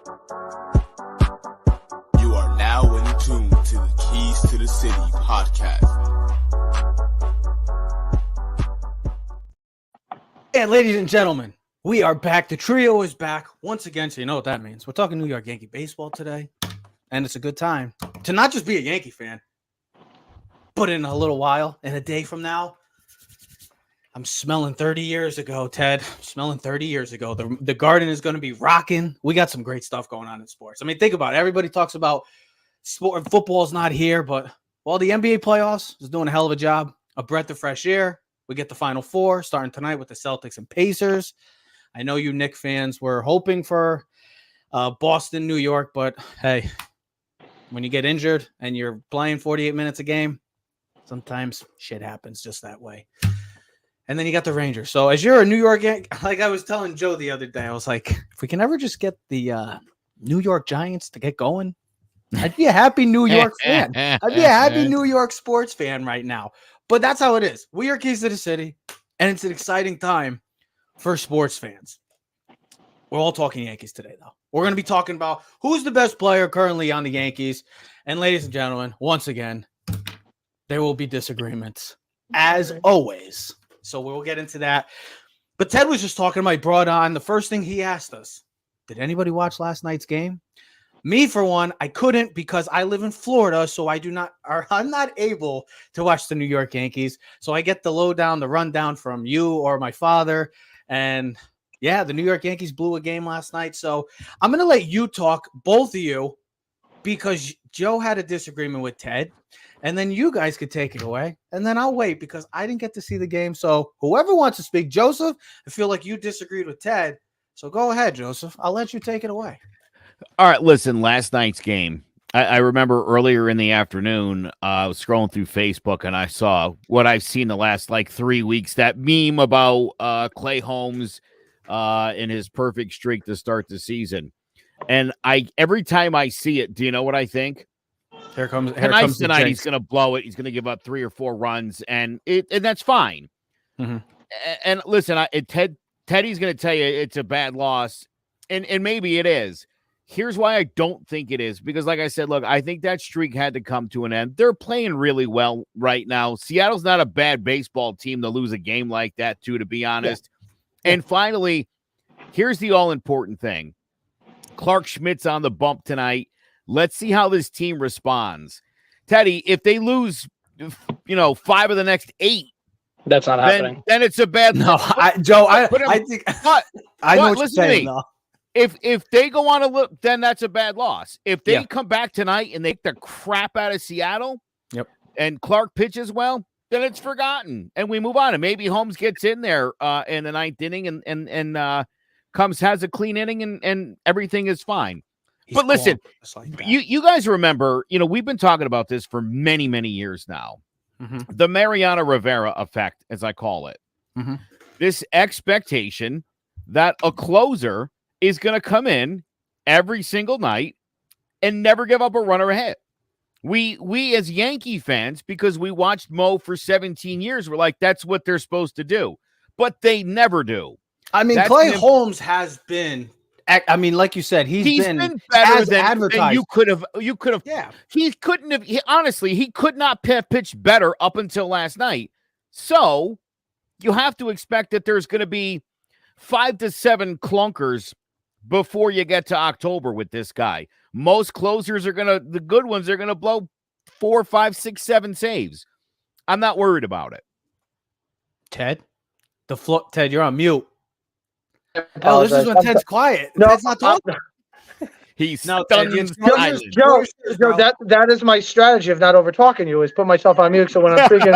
You are now in tune to the Keys to the City podcast. And ladies and gentlemen, we are back. The trio is back once again. So you know what that means. We're talking New York Yankee baseball today. And it's a good time to not just be a Yankee fan, but in a little while, in a day from now, I'm smelling 30 years ago, Ted. I'm smelling 30 years ago. The Garden is going to be rocking. We got some great stuff going on in sports. I mean, think about it. Everybody talks about sport. Football's not here, but the NBA playoffs is doing a hell of a job. A breath of fresh air. We get the Final Four starting tonight with the Celtics and Pacers. I know you Knicks fans were hoping for Boston, New York, but hey, when you get injured and you're playing 48 minutes a game, sometimes shit happens just that way. And then you got the Rangers. So as you're a New York Yankee, like I was telling Joe the other day, I was like, if we can ever just get the New York Giants to get going, I'd be a happy New York fan. I'd be a happy New York sports fan right now. But that's how it is. We are Keys to the City, and it's an exciting time for sports fans. We're all talking Yankees today, though. We're going to be talking about who's the best player currently on the Yankees. And ladies and gentlemen, once again, there will be disagreements, as always. So we'll get into that. But Ted was just talking about, he brought on, the first thing he asked us, did anybody watch last night's game? Me, for one, I couldn't because I live in Florida, so I'm not able to watch the New York Yankees. So I get the lowdown, the rundown from you or my father. And yeah, the New York Yankees blew a game last night. So I'm going to let you talk, both of you, because Joe had a disagreement with Ted. And then you guys could take it away. And then I'll wait because I didn't get to see the game. So whoever wants to speak, Joseph, I feel like you disagreed with Ted. So go ahead, Joseph. I'll let you take it away. All right, listen, last night's game, I remember earlier in the afternoon, I was scrolling through Facebook and I saw what I've seen the last 3 weeks, that meme about Clay Holmes and his perfect streak to start the season. And every time I see it, do you know what I think? Here comes tonight. He's going to blow it. He's going to give up 3 or 4 runs, and that's fine. Mm-hmm. And listen, Teddy's going to tell you it's a bad loss, and maybe it is. Here's why I don't think it is, because like I said, look, I think that streak had to come to an end. They're playing really well right now. Seattle's not a bad baseball team to lose a game like that, too, to be honest. Yeah. And finally, here's the all-important thing. Clark Schmidt's on the bump tonight. Let's see how this team responds. Teddy, if they lose, 5 of the next 8, that's not happening. Then it's a bad no, Joe. I think I know what you're saying. If they go on a look, then that's a bad loss. If they come back tonight and they take the crap out of Seattle, and Clark pitches well, then it's forgotten and we move on. And maybe Holmes gets in there in the 9th inning and has a clean inning and everything is fine. But listen, you guys remember, we've been talking about this for many, many years now. Mm-hmm. The Mariano Rivera effect, as I call it. Mm-hmm. This expectation that a closer is going to come in every single night and never give up a run or a hit. We as Yankee fans, because we watched Mo for 17 years, we're like, that's what they're supposed to do. But they never do. I mean, Clay Holmes has been, like you said, he's been better than advertised. Than you could have. Yeah. He could not pitch better up until last night. So you have to expect that there's going to be 5 to 7 clunkers before you get to October with this guy. Most closers the good ones are going to blow 4, 5, 6, 7 saves. I'm not worried about it. Ted, Ted, you're on mute. Oh, this is when Ted's quiet. No, Ted's not talking. He's Joe, that is my strategy of not over talking you, is put myself on mute so when I'm speaking.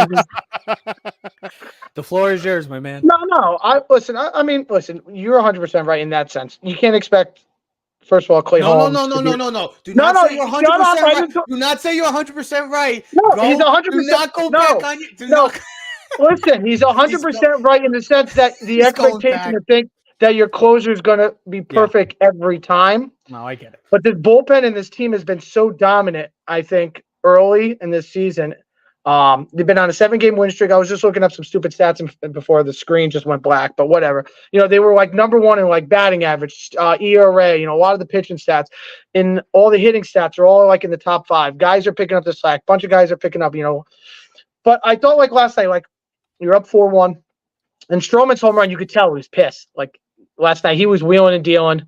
The floor is yours, my man. No. Listen, you're 100% right in that sense. You can't expect, first of all, Clay Holmes. No. Do not say you're 100% right. Do not say you're 100% right. No, he's 100%. Do not go back on you. Listen, he's 100% right in the sense that the expectation to think that your closer is going to be perfect every time. No, I get it. But this bullpen and this team has been so dominant, I think, early in this season. They've been on a 7-game win streak. I was just looking up some stupid stats before the screen just went black, but whatever. They were like number 1 in like batting average, ERA, a lot of the pitching stats, and all the hitting stats are all like in the top 5. Guys are picking up the slack. Bunch of guys are picking up, But I thought like last night, like you're up 4-1, and Stroman's home run, you could tell he was pissed. Like last night, he was wheeling and dealing.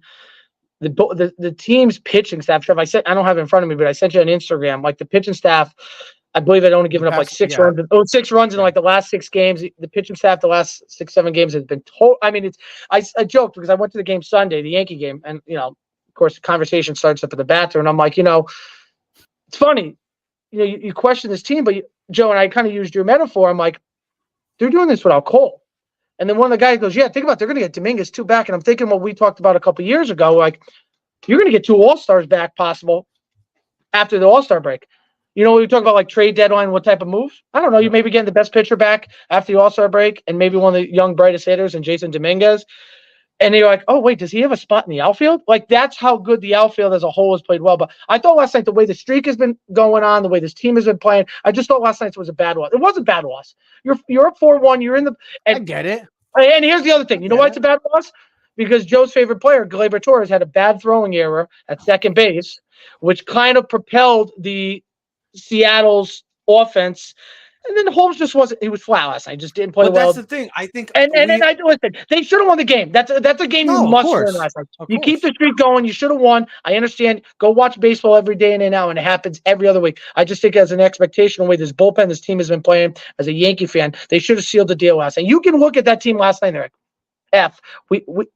The team's pitching staff, Trev, I don't have it in front of me, but I sent you on Instagram. Like the pitching staff, I believe they'd only given up like 6 runs. 6 runs in like the last 6 games. The pitching staff, the last 6-7 games has been total. I mean, I joked because I went to the game Sunday, the Yankee game, and of course, the conversation starts up at the bathroom, and I'm like, it's funny, you question this team, but Joe and I kind of used your metaphor. I'm like, they're doing this without Cole, and then one of the guys goes, yeah, think about it, they're going to get Dominguez 2 back, and I'm thinking what we talked about a couple of years ago, like you're going to get 2 All-Stars back possible after the All-Star break. We talk about like trade deadline, what type of moves? I don't know. You maybe getting the best pitcher back after the All-Star break and maybe one of the young, brightest hitters and Jason Dominguez. And you're like, oh, wait, does he have a spot in the outfield? Like, that's how good the outfield as a whole has played well. But I thought last night the way the streak has been going on, the way this team has been playing, I just thought last night was a bad loss. It was a bad loss. You're up 4-1. You're in the – I get it. And here's the other thing. You know why it's a bad loss? Because Joe's favorite player, Gleyber Torres, had a bad throwing error at second base, which kind of propelled the – Seattle's offense, and then Holmes just wasn't. He was flat last night. Just didn't play well. That's the thing. I think, and I listen. They should have won the game. That's a game you must win last night. You keep the streak going. You should have won. I understand. Go watch baseball every day in and out, and it happens every other week. I just think as an expectation, the way this bullpen, this team has been playing, as a Yankee fan, they should have sealed the deal last night. You can look at that team last night. And they're like,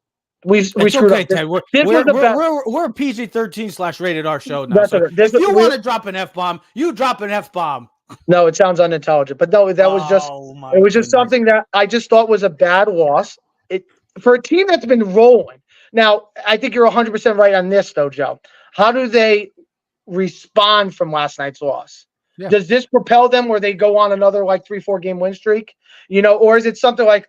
we screwed up. Ted. We're a PG-13/rated R show now. So if you want to drop an F-bomb, you drop an F-bomb. No, it sounds unintelligent, but no, that was just something that I just thought was a bad loss. For a team that's been rolling. Now, I think you're 100% right on this, though, Joe. How do they respond from last night's loss? Yeah. Does this propel them where they go on another like 3-4 game win streak? Or is it something like,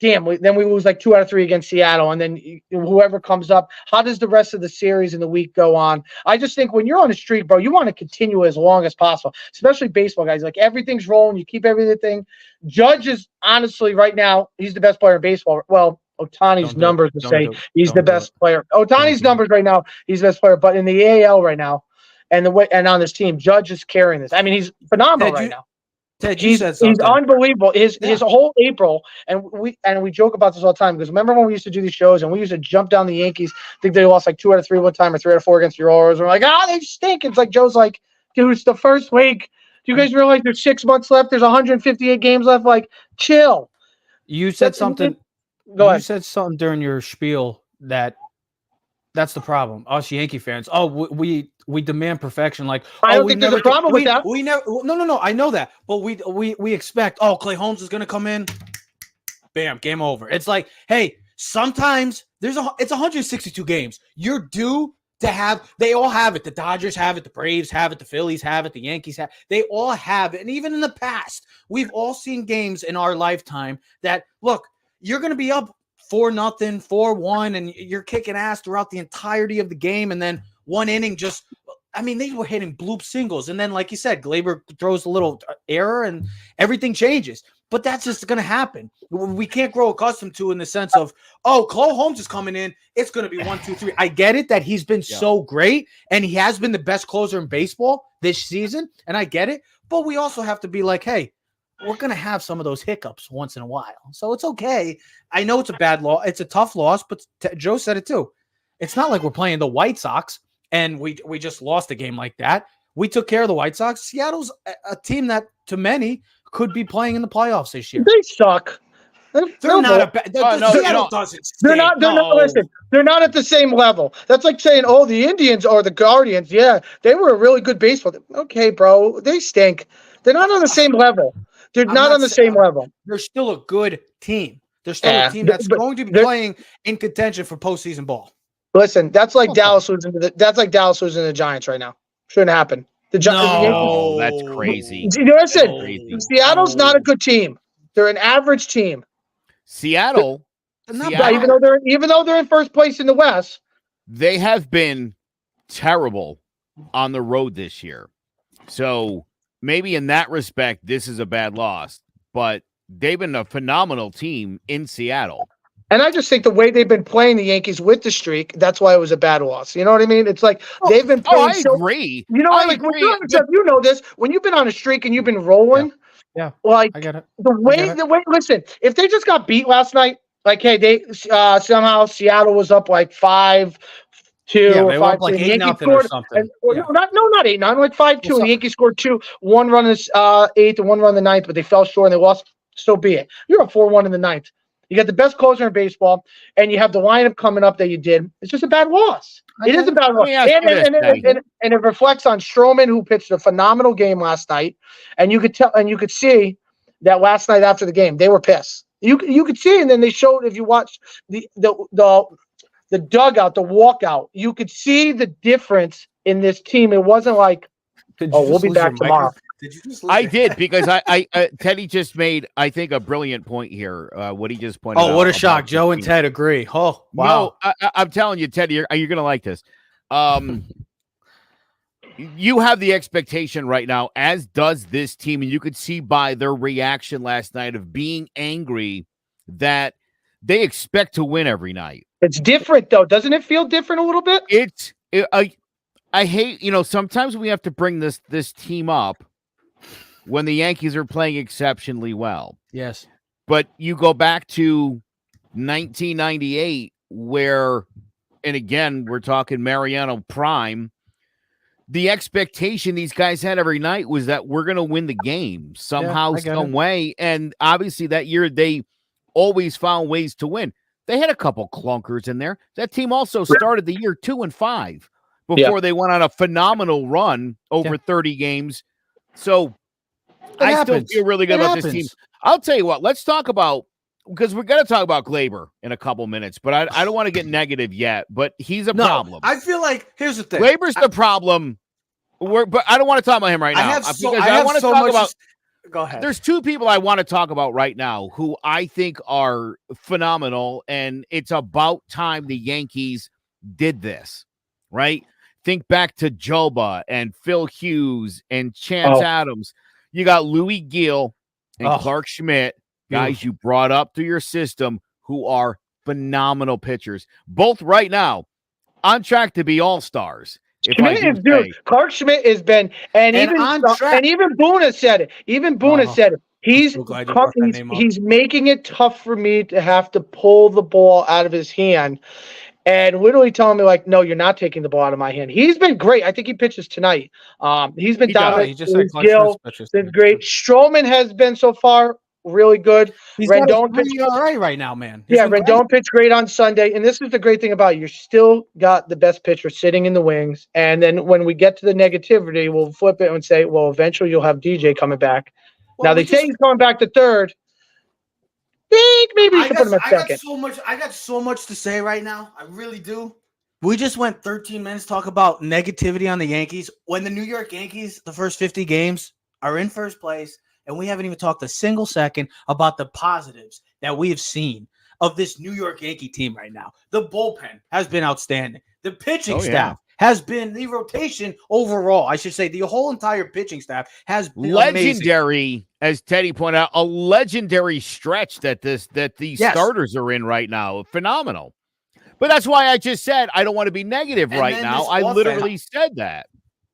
damn, then we lose like 2 out of 3 against Seattle, and then whoever comes up, how does the rest of the series in the week go on? I just think when you're on a streak, bro, you want to continue as long as possible, especially baseball guys. Like everything's rolling, you keep everything. Judge is honestly right now, he's the best player in baseball. Well, Ohtani's numbers would say he's the best player. Ohtani's numbers right now, he's the best player, but in the AL right now, and on this team, Judge is carrying this. I mean, he's phenomenal right now. Ted, he's unbelievable. His whole April, and we joke about this all the time because remember when we used to do these shows and we used to jump down the Yankees, think they lost like 2 out of 3 one time or 3 out of 4 against the Orioles. We're like, they stink. It's like Joe's like, dude, it's the first week. Do you guys realize there's 6 months left? There's 158 games left. Like, chill. You said something. Go ahead. You said something during your spiel that's the problem. Us Yankee fans. Oh, we demand perfection. Like, I don't think there's a problem with that. We never. No. I know that, but we expect. Oh, Clay Holmes is going to come in. Bam, game over. It's like, hey, sometimes it's 162 games. You're due to have. They all have it. The Dodgers have it. The Braves have it. The Phillies have it. The Yankees have. They all have it. And even in the past, we've all seen games in our lifetime that look. You're going to be up 4-0, 4-1, and you're kicking ass throughout the entirety of the game. And then one inning they were hitting bloop singles. And then, like you said, Gleyber throws a little error and everything changes. But that's just going to happen. We can't grow accustomed to in the sense of, oh, Clay Holmes is coming in. It's going to be 1, 2, 3. I get it that he's been so great and he has been the best closer in baseball this season. And I get it. But we also have to be like, hey, we're going to have some of those hiccups once in a while. So it's okay. I know it's a bad loss. It's a tough loss, but Joe said it too. It's not like we're playing the White Sox and we just lost a game like that. We took care of the White Sox. Seattle's a team that, to many, could be playing in the playoffs this year. They suck. They're not a bad. Seattle doesn't. They're not. Listen, they're not at the same level. That's like saying, "Oh, the Indians or the Guardians, yeah, they were a really good baseball." Okay, bro, they stink. They're not on the same level. They're not on the same level. They're still a good team. They're still a team that's going to be playing in contention for postseason ball. Listen, that's like Dallas losing to the Giants right now. Shouldn't happen. The Giants. No, that's crazy. Listen, Seattle's not a good team. They're an average team. Seattle, even though they're in first place in the West, they have been terrible on the road this year. So maybe in that respect, this is a bad loss, but they've been a phenomenal team in Seattle. And I just think the way they've been playing the Yankees with the streak, that's why it was a bad loss. You know what I mean? It's like they've been playing I agree. You know, like when you're on, you know this, when you've been on a streak and you've been rolling, like I get it. the way. Listen, if they just got beat last night, like hey, they somehow Seattle was up like 5-2 or they were up 5-2. like The Yankees 8-0 or scored, something. not 8-9, like 5-2. And the Yankees scored 2, 1 run in the 8th and 1 run in the 9th, but they fell short and they lost. So be it. You're up 4-1 in the 9th. You got the best closer in baseball, and you have the lineup coming up that you did. It's just a bad loss. It is a bad loss. And it reflects on Stroman, who pitched a phenomenal game last night. And you could tell, and you could see that last night after the game, they were pissed. You could see, and then they showed, if you watch the dugout, the walkout, you could see the difference in this team. It wasn't like, we'll be back tomorrow. Did you just? I did, because I Teddy just made, I think, a brilliant point here. What he just pointed out. Oh, what a shock! Joe and Ted agree. Oh, wow! No, I'm telling you, Teddy, you're gonna like this. You have the expectation right now, as does this team, and you could see by their reaction last night of being angry that they expect to win every night. It's different, though. Doesn't it feel different a little bit? I hate, sometimes we have to bring this team up when the Yankees are playing exceptionally well. Yes. But you go back to 1998 where, and again, we're talking Mariano Prime, the expectation these guys had every night was that we're going to win the game somehow, some way. And obviously that year they always found ways to win. They had a couple clunkers in there. That team also started the year 2-5 before they went on a phenomenal run over 30 games. So I still feel really good about this team. I'll tell you what, let's talk about, because we're going to talk about Glaber in a couple minutes, but I don't want to get negative yet, but he's a problem. I feel like, here's the thing. Glaber's the problem. But I don't want to talk about him right now. I want to talk about. Go ahead. There's two people I want to talk about right now who I think are phenomenal, and it's about time the Yankees did this, right? Think back to Joba and Phil Hughes and Chance Adams. You got Louis Gill and Clark Schmidt, guys you brought up through your system who are phenomenal pitchers. Both right now on track to be all-stars. Clark Schmidt has been, and even Boone has said it. Even Boone has said it. He's making it tough for me to have to pull the ball out of his hand, and literally telling me like, "No, you're not taking the ball out of my hand." He's been great. I think he pitches tonight. He's been dominant. He's been great. Stroman has been so far really good. Rendon pitched all right now, man. Rendon pitched great on Sunday, and this is the great thing about it. You still got the best pitcher sitting in the wings, and then when we get to the negativity, we'll flip it and say, well, eventually you'll have DJ coming back. Now they say he's coming back to third. Think maybe you should put him at second. I got so much to say right now. I really do. We just went 13 minutes talk about negativity on the Yankees when the New York Yankees, the first 50 games, are in first place. And we haven't even talked a single second about the positives that we have seen of this New York Yankee team right now. The bullpen has been outstanding. The pitching staff has been, the rotation overall, I should say, the whole entire pitching staff has been legendary, amazing. As Teddy pointed out, a legendary stretch that these starters are in right now. Phenomenal. But that's why I just said I don't want to be negative right now. I literally said that.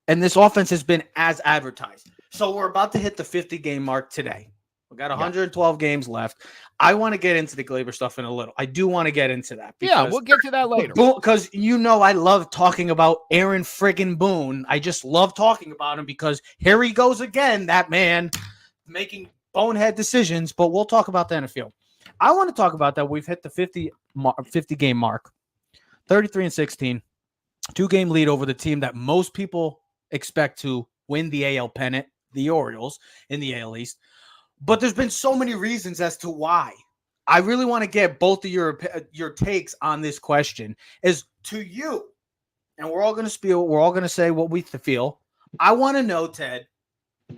And this offense has been as advertised. So we're about to hit the 50-game mark today. We got 112 games left. I want to get into the Glaber stuff in a little. I do want to get into that. We'll get to that later. Because I love talking about Aaron friggin' Boone. I just love talking about him because here he goes again, that man making bonehead decisions. But we'll talk about that in a few. I want to talk about that. We've hit the 50-game mark, 33-16, 2-game lead over the team that most people expect to win the AL pennant, the Orioles in the AL East. But there's been so many reasons as to why. I really want to get both of your takes on this question. Is to you, and we're all going to spiel. We're all going to say what we feel. I want to know, Ted,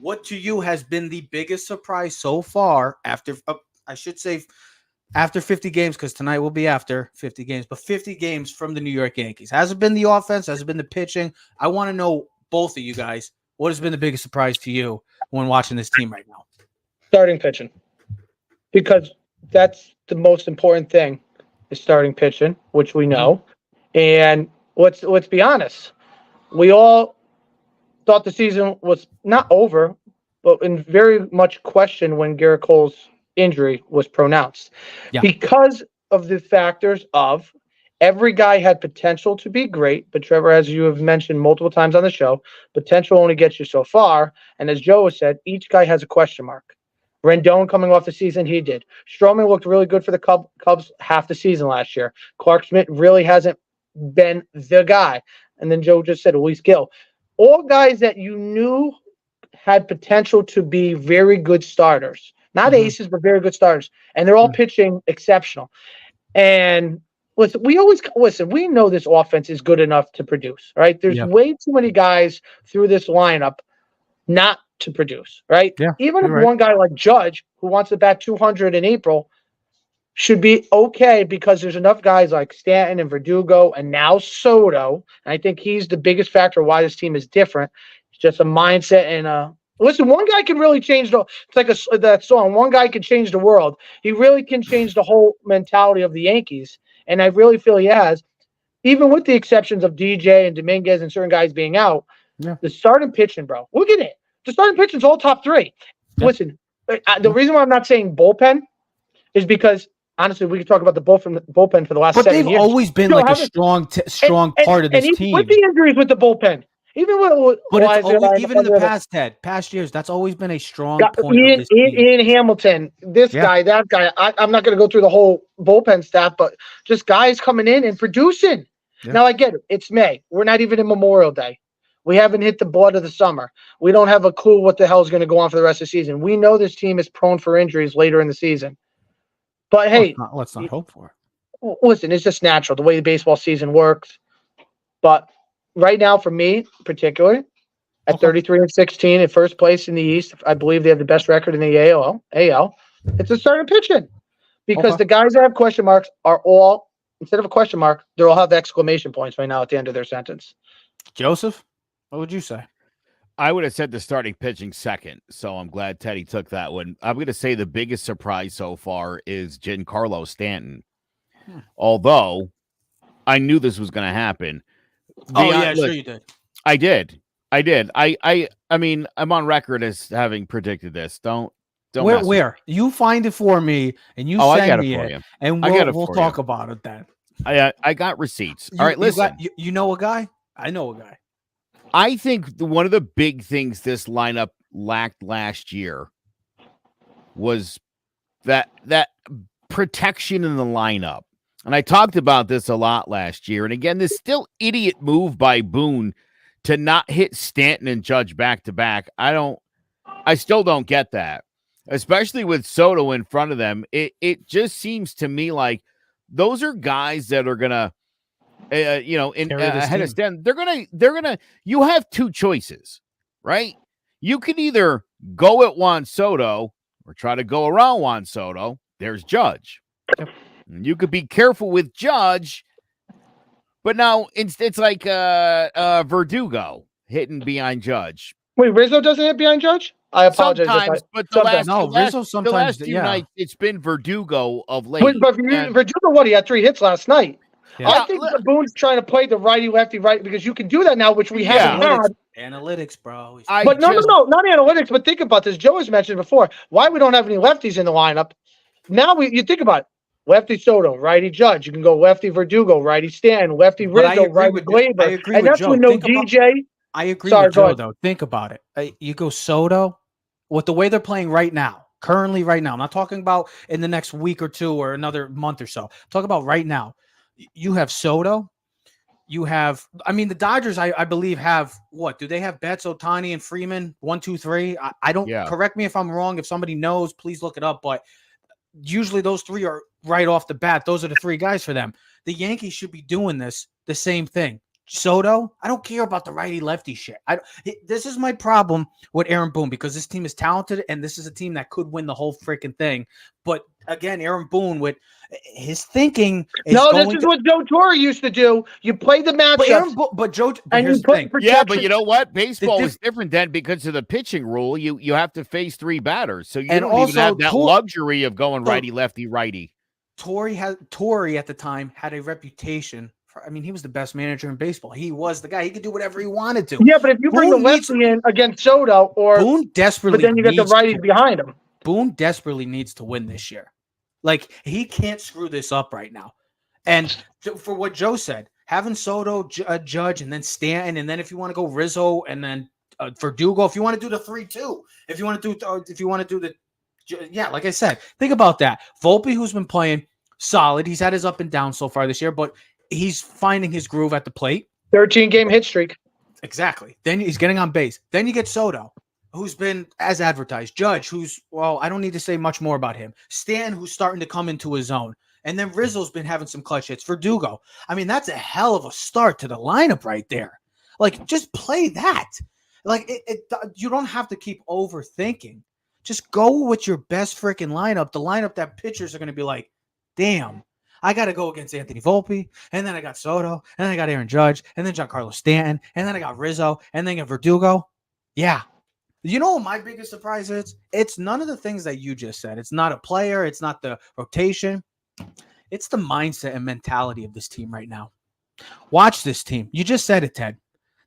what to you has been the biggest surprise so far after, after 50 games, because tonight will be after 50 games, but 50 games from the New York Yankees. Has it been the offense? Has it been the pitching? I want to know, both of you guys, what has been the biggest surprise to you when watching this team right now? Starting pitching, because that's the most important thing is starting pitching, which we know. And let's be honest, we all thought the season was not over, but in very much question when Garrett Cole's injury was pronounced, because of the factors of every guy had potential to be great, but Trevor, as you have mentioned multiple times on the show, potential only gets you so far. And as Joe has said, each guy has a question mark. Rendon coming off the season, he did. Stroman looked really good for the Cubs half the season last year. Clark Schmidt really hasn't been the guy. And then Joe just said Luis Gil. All guys that you knew had potential to be very good starters. Not aces, but very good starters. And they're all pitching exceptional. And listen, we know this offense is good enough to produce, right? There's way too many guys through this lineup not to produce, right? Yeah, even if one guy like Judge, who wants to bat 200 in April, should be okay because there's enough guys like Stanton and Verdugo and now Soto. And I think he's the biggest factor why this team is different. It's just a mindset and listen, one guy can really change it's like that song, one guy can change the world. He really can change the whole mentality of the Yankees. And I really feel he has, even with the exceptions of DJ and Dominguez and certain guys being out. The starting pitching, bro. Look at it. The starting pitching is all top three. Listen, the reason why I'm not saying bullpen is because honestly, we could talk about the bullpen for the last 7 years. But they've always been like a strong part of this team. With the injuries with the bullpen, even with even in the past years, that's always been a strong point of this team. Ian Hamilton, guy, that guy. I'm not going to go through the whole bullpen staff, but just guys coming in and producing. Now I get it. It's May. We're not even in Memorial Day. We haven't hit the blood of the summer. We don't have a clue what the hell is going to go on for the rest of the season. We know this team is prone for injuries later in the season. But hey, let's not hope for it. Listen, it's just natural the way the baseball season works. But right now, for me, particularly, at 33-16 in first place in the East, I believe they have the best record in the AL. It's a starting pitching because the guys that have question marks are all, instead of a question mark, they'll all have exclamation points right now at the end of their sentence. Joseph, what would you say? I would have said the starting pitching second, so I'm glad Teddy took that one. I'm going to say the biggest surprise so far is Giancarlo Stanton. Although I knew this was going to happen. Sure you did. I did. I mean, I'm on record as having predicted this. Don't. Where? You find it for me, and you send me it, and we'll talk about it then. I got receipts. All right, listen. You know a guy? I know a guy. I think one of the big things this lineup lacked last year was that protection in the lineup. And I talked about this a lot last year. And again, this still idiot move by Boone to not hit Stanton and Judge back to back. I still don't get that, especially with Soto in front of them. It just seems to me like those are guys that are going to, ahead of Stanton. They're gonna. You have two choices, right? You can either go at Juan Soto or try to go around Juan Soto. There's Judge. You could be careful with Judge, but now it's like Verdugo hitting behind Judge. Wait, Rizzo doesn't hit behind Judge? I apologize. Sometimes, but Rizzo sometimes. The last few nights, it's been Verdugo of late. But Verdugo, he had 3 hits last night. Yeah. I think Boone's trying to play the righty lefty right because you can do that now, which we haven't had. Analytics, bro. But no, not analytics. But think about this. Joe has mentioned before why we don't have any lefties in the lineup. Now you think about it. Lefty Soto, righty Judge. You can go lefty Verdugo, righty Stan, lefty Rizzo, righty Glaber. And that's with no DJ. I agree with Joe, though. Think about it. You go Soto, with the way they're playing right now, currently right now. I'm not talking about in the next week or two or another month or so. I'm talking about right now. You have Soto. You have, the Dodgers, I believe, have what? Do they have Betts, Ohtani, and Freeman? 1, 2, 3. I don't, correct me if I'm wrong. If somebody knows, please look it up. But usually those 3 are right off the bat. Those are the 3 guys for them. The Yankees should be doing the same thing. Soto, I don't care about the righty lefty shit. This is my problem with Aaron Boone because this team is talented and this is a team that could win the whole freaking thing. But again, Aaron Boone with his thinking is this is what Joe Torre used to do. You play the matchups, but here's the thing. Yeah, but you know what? Baseball is different then because of the pitching rule. You have to face 3 batters, so you don't even have that luxury of going righty, lefty, righty. Torre at the time had a reputation. He was the best manager in baseball. He was the guy. He could do whatever he wanted to. Yeah, but if you bring the lefty in against Soto, Boone desperately, but then you get the righties behind him. Boone desperately needs to win this year. Like, he can't screw this up right now. And for what Joe said, having Soto, Judge, and then Stanton, and then if you want to go Rizzo, and then Verdugo, if you want to do the 3-2, if you want to do the, yeah, like I said, think about that. Volpe, who's been playing solid, he's had his up and down so far this year, but he's finding his groove at the plate. 13-game hit streak. Exactly. Then he's getting on base. Then you get Soto, who's been as advertised. Judge, who's, well, I don't need to say much more about him. Stan, who's starting to come into his own. And then Rizzo's been having some clutch hits. Verdugo. That's a hell of a start to the lineup right there. Like, just play that. Like, you don't have to keep overthinking. Just go with your best freaking lineup. The lineup that pitchers are going to be like, damn, I got to go against Anthony Volpe, and then I got Soto, and then I got Aaron Judge, and then Giancarlo Stanton, and then I got Rizzo, and then I got Verdugo. Yeah. You know what my biggest surprise is? It's none of the things that you just said. It's not a player. It's not the rotation. It's the mindset and mentality of this team right now. Watch this team. You just said it, Ted.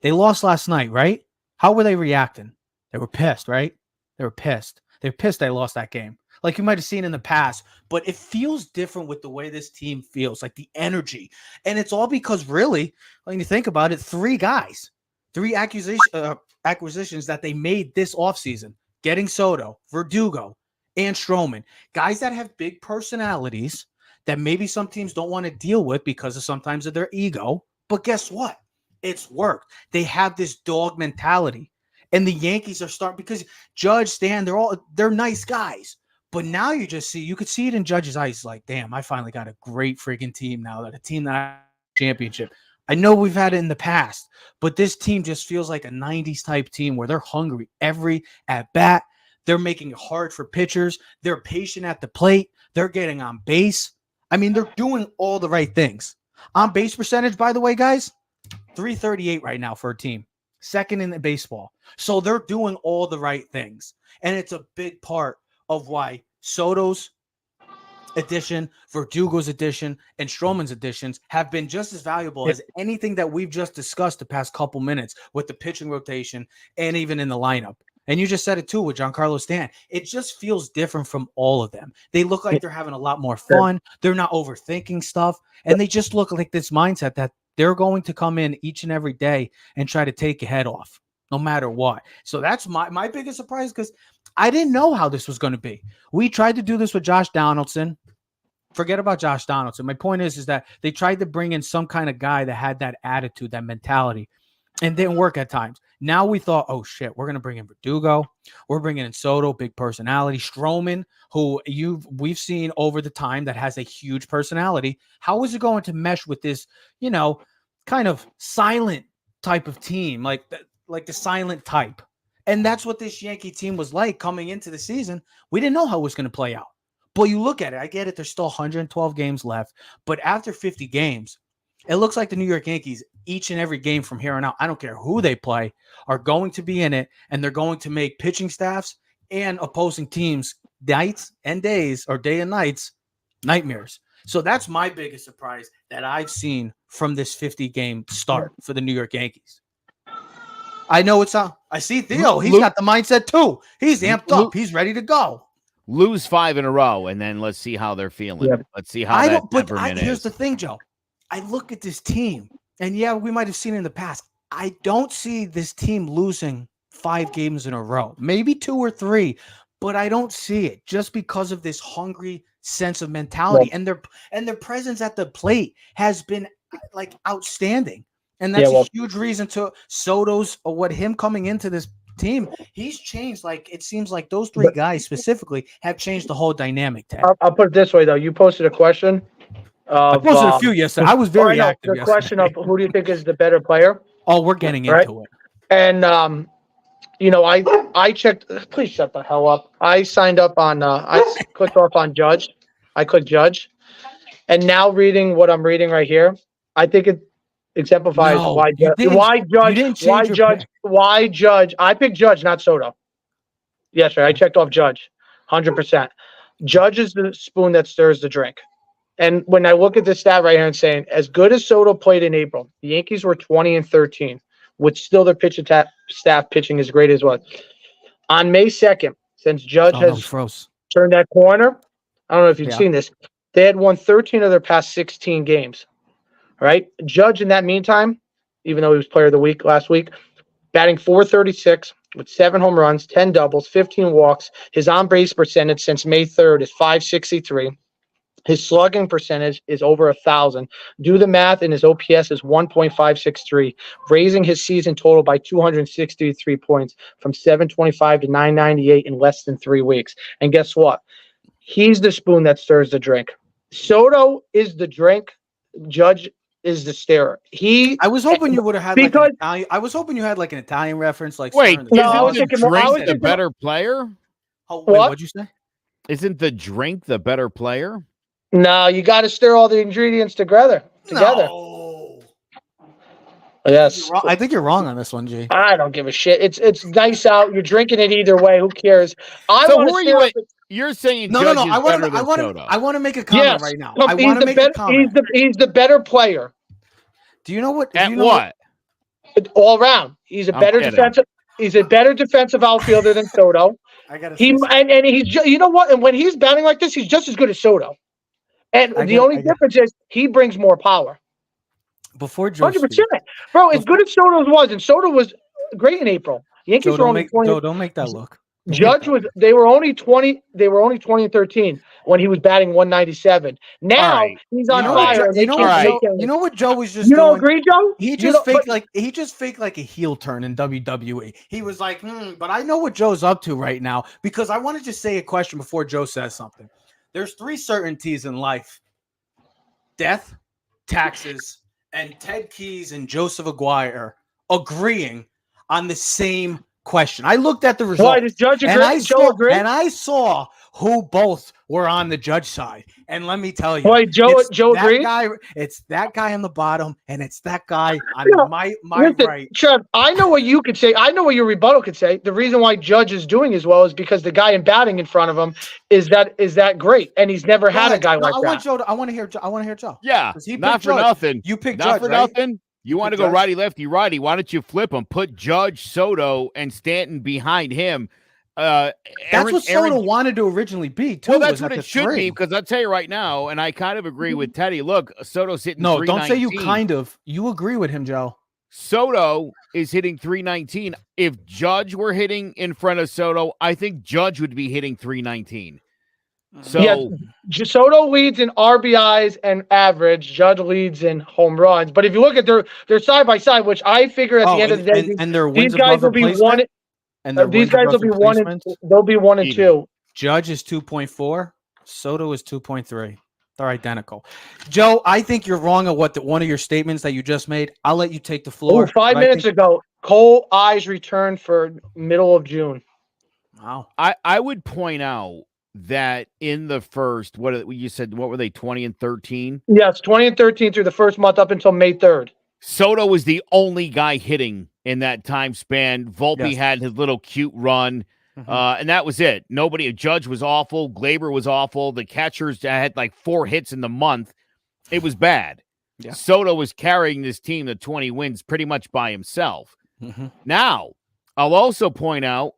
They lost last night, right? How were they reacting? They were pissed, right? They were pissed. They were pissed they lost that game. Like you might have seen in the past, but it feels different with the way this team feels, like the energy. And it's all because really, when you think about it, 3 guys, 3 acquisitions that they made this offseason, getting Soto, Verdugo, and Stroman, guys that have big personalities that maybe some teams don't want to deal with because of sometimes of their ego. But guess what? It's worked. They have this dog mentality. And the Yankees are starting because Judge, Stan, they're nice guys. But now you could see it in Judge's eyes, like, damn, I finally got a great freaking team now, that a team that I championship. I know we've had it in the past, but this team just feels like a 90s type team where they're hungry every at bat. They're making it hard for pitchers. They're patient at the plate. They're getting on base. They're doing all the right things. On base percentage, by the way, guys, 338 right now for a team. Second in the baseball. So they're doing all the right things. And it's a big part of why Soto's addition, Verdugo's addition, and Stroman's additions have been just as valuable as anything that we've just discussed the past couple minutes with the pitching rotation and even in the lineup. And you just said it too with Giancarlo Stanton. It just feels different from all of them. They look like they're having a lot more fun. They're not overthinking stuff. And they just look like this mindset that they're going to come in each and every day and try to take your head off no matter what. So that's my biggest surprise because I didn't know how this was going to be. We tried to do this with Josh Donaldson. Forget about Josh Donaldson. My point is that they tried to bring in some kind of guy that had that attitude, that mentality, and didn't work at times. Now we thought, oh shit, we're going to bring in Verdugo. We're bringing in Soto, big personality. Stroman, who we've seen over the time that has a huge personality. How is it going to mesh with this, kind of silent type of team, like the silent type? And that's what this Yankee team was like coming into the season. We didn't know how it was going to play out. But you look at it, I get it. There's still 112 games left. But after 50 games, it looks like the New York Yankees, each and every game from here on out, I don't care who they play, are going to be in it. And they're going to make pitching staffs and opposing teams nights and days, or day and nights, nightmares. So that's my biggest surprise that I've seen from this 50-game start for the New York Yankees. I know it's not. I see Theo. He's got the mindset too. He's amped up. He's ready to go. Lose 5 in a row, and then let's see how they're feeling. Yep. Let's see how that temperament is. Here's the thing, Joe. I look at this team, and yeah, we might have seen it in the past. I don't see this team losing 5 games in a row. Maybe 2 or 3, but I don't see it just because of this hungry sense of mentality. Yep. And their presence at the plate has been like outstanding. And that's a huge reason to Soto's or him coming into this team. He's changed. Like, it seems like those 3 guys specifically have changed the whole dynamic. Ted. I'll put it this way, though. You posted a question I of posted a few yesterday. I was very active the yesterday. question of who do you think is the better player? Oh, we're getting Right. into it. And I checked. Please shut the hell up. I signed up on. I clicked off on Judge. I clicked Judge, and now reading what I'm reading right here, I think it exemplifies No, why you didn't. why You Judge didn't why change your Judge pick. why Judge. I picked Judge, not Soto. Yes, sir. I checked off Judge, 100%. Judge is the spoon that stirs the drink. And when I look at this stat right here and saying, as good as Soto played in April, the Yankees were 20-13, which still their pitching staff pitching is great as well. On May 2nd, since Judge Oh, no, he has froze. turned that corner, I don't know if you've Yeah. seen this, they had won 13 of their past 16 games. Right? Judge, in that meantime, even though he was player of the week last week, batting .436 with 7 home runs, 10 doubles, 15 walks. His on-base percentage since May 3rd is .563. His slugging percentage is over 1,000. Do the math, and his OPS is 1.563, raising his season total by 263 points from 725 to 998 in less than 3 weeks. And guess what? He's the spoon that stirs the drink. Soto is the drink. Judge is the stirrer. I was hoping you would have had like an Italian. I was hoping you had like an Italian reference, like Wait, stirring the No, I was isn't drink. the thinking more- I was drink the thinking- better player? Oh, wait, What? what'd you say? Isn't the drink the better player? No, you got to stir all the ingredients together. No. Yes. I think you're wrong on this one, G. I don't give a shit. It's nice out. You're drinking it either way. Who cares? So want who are to you? You're saying No, Judge no, is I want better to. than Soto. I want to make a comment Yes. right now. No, I he's want to the make better. a comment. He's the better player Do you know what? do At you know what? all around. He's a I'm better kidding. defensive. He's a better defensive outfielder than Soto. I gotta He say and he's you know what? And when he's batting like this, he's just as good as Soto. And I the get- only I get- difference is he brings more power. before Joe 100%. speaks, Bro, as good as Soto was, and Soto was great in April. Yankees Joe, were only 20. Joe, don't make that look. Don't make Judge that was look. they were only 20-13 when he was batting 197. Now All right. he's on You know what, fire. Joe, and they you know can't what, make Joe, him. you know what Joe was just You don't doing? agree, Joe? He You just know- faked like a heel turn in WWE. He was like, but I know what Joe's up to right now because I want to just say a question before Joe says something. There's 3 certainties in life: death, taxes, and Ted Keys and Joseph Aguirre agreeing on the same question. I looked at the results. Why does Judge agree? And I Joe saw, agree? and I saw who both were on the Judge side. And let me tell you, Wait, Joe that agreed? guy, it's that guy on the bottom, and it's that guy on Yeah, my Listen, right. Trev, I know what you could say. I know what your rebuttal could say. The reason why Judge is doing as well is because the guy in batting in front of him is that great, and he's never had a guy like I that. want Joe. I want to hear. I want to hear Joe. Yeah, 'Cause he not picked for Judge. nothing. You picked Not Judge, for right? nothing. You want to picked go Judge? righty, lefty, righty. Why don't you flip him? Put Judge, Soto, and Stanton behind him. That's what Soto wanted to originally be, too. Well, that's was what at it the should 3. be, because I'll tell you right now, and I kind of agree with Teddy. Look, Soto's hitting No, don't say you 319. kind of. You agree with him, Joe. Soto is hitting 319. If Judge were hitting in front of Soto, I think Judge would be hitting 319. So Yes, Soto leads in RBIs and average. Judge leads in home runs. But if you look at their side by side, which I figure at the end of the day, and their these wins guys above will be replacement? one. And their These wins guys will above be one. replacements? They'll be 1 and Even. 2. Judge is 2.4. Soto is 2.3. They're identical. Joe, I think you're wrong on one of your statements that you just made. I'll let you take the floor. Oh, 5 but I minutes think- ago, Cole Eyes returned for middle of June. Wow. I would point out that in the first, what you said, what were they, 20-13? Yes, 20-13 through the first month up until May 3rd. Soto was the only guy hitting in that time span. Volpe Yes. had his little cute run, and that was it. Nobody, Judge was awful. Glaber was awful. The catchers had like 4 hits in the month. It was bad. Yeah. Soto was carrying this team to 20 wins pretty much by himself. Mm-hmm. Now, I'll also point out